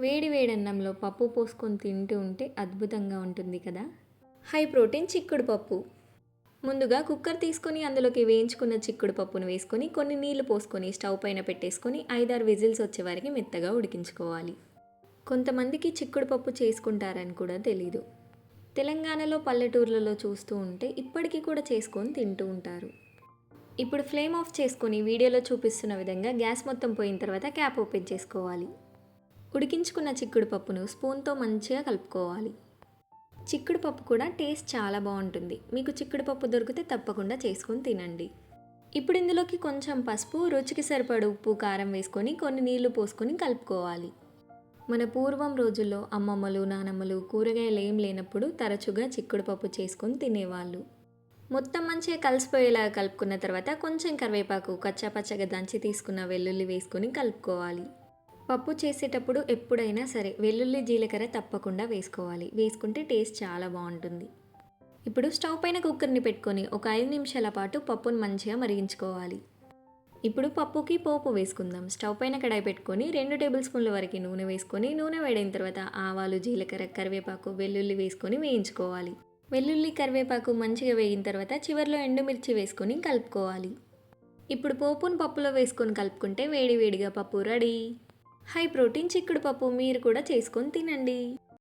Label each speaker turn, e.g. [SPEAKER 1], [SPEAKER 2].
[SPEAKER 1] వేడి వేడి అన్నంలో పప్పు పోసుకొని తింటూ ఉంటే అద్భుతంగా ఉంటుంది కదా. హై ప్రోటీన్ చిక్కుడు పప్పు. ముందుగా కుక్కర్ తీసుకొని అందులోకి వేయించుకున్న చిక్కుడు పప్పును వేసుకొని కొన్ని నీళ్లు పోసుకొని స్టవ్ పైన పెట్టేసుకొని 5-6 విజిల్స్ వచ్చే వరకు మెత్తగా ఉడికించుకోవాలి. కొంతమందికి చిక్కుడు పప్పు చేసుకుంటారని కూడా తెలీదు. తెలంగాణలో పల్లెటూర్లలో చూస్తూ ఉంటే ఇప్పటికీ కూడా చేసుకొని తింటూ ఉంటారు. ఇప్పుడు ఫ్లేమ్ ఆఫ్ చేసుకొని వీడియోలో చూపిస్తున్న విధంగా గ్యాస్ మొత్తం పోయిన తర్వాత క్యాప్ ఓపెన్ చేసుకోవాలి. ఉడికించుకున్న చిక్కుడు పప్పును స్పూన్తో మంచిగా కలుపుకోవాలి. చిక్కుడు పప్పు కూడా టేస్ట్ చాలా బాగుంటుంది. మీకు చిక్కుడు పప్పు దొరికితే తప్పకుండా చేసుకొని తినండి. ఇప్పుడు ఇందులోకి కొంచెం పసుపు, రుచికి సరిపడ ఉప్పు, కారం వేసుకొని కొన్ని నీళ్లు పోసుకొని కలుపుకోవాలి. మన పూర్వం రోజుల్లో అమ్మమ్మలు, నానమ్మలు కూరగాయలు ఏం లేనప్పుడు తరచుగా చిక్కుడు పప్పు చేసుకొని తినేవాళ్ళు. మొత్తం మంచిగా కలిసిపోయేలాగా కలుపుకున్న తర్వాత కొంచెం కరివేపాకు, కచ్చాపచ్చగా దంచి తీసుకున్న వెల్లుల్లి వేసుకొని కలుపుకోవాలి. పప్పు చేసేటప్పుడు ఎప్పుడైనా సరే వెల్లుల్లి, జీలకర్ర తప్పకుండా వేసుకోవాలి. వేసుకుంటే టేస్ట్ చాలా బాగుంటుంది. ఇప్పుడు స్టవ్ పైన కుక్కర్ని పెట్టుకొని ఒక 5 నిమిషాల పాటు పప్పును మంచిగా మరిగించుకోవాలి. ఇప్పుడు పప్పుకి పోపు వేసుకుందాం. స్టవ్ పైన కడాయి పెట్టుకొని 2 టేబుల్ స్పూన్ల వరకు నూనె వేసుకొని నూనె వేడైన తర్వాత ఆవాలు, జీలకర్ర, కరివేపాకు, వెల్లుల్లి వేసుకొని వేయించుకోవాలి. వెల్లుల్లి, కరివేపాకు మంచిగా వేగిన తర్వాత చివరిలో ఎండుమిర్చి వేసుకొని కలుపుకోవాలి. ఇప్పుడు పోపును పప్పులో వేసుకొని కలుపుకుంటే వేడి వేడిగా పప్పు రెడీ. హై ప్రోటీన్ చిక్కుడు పప్పు మీరు కూడా చేసుకొని తినండి.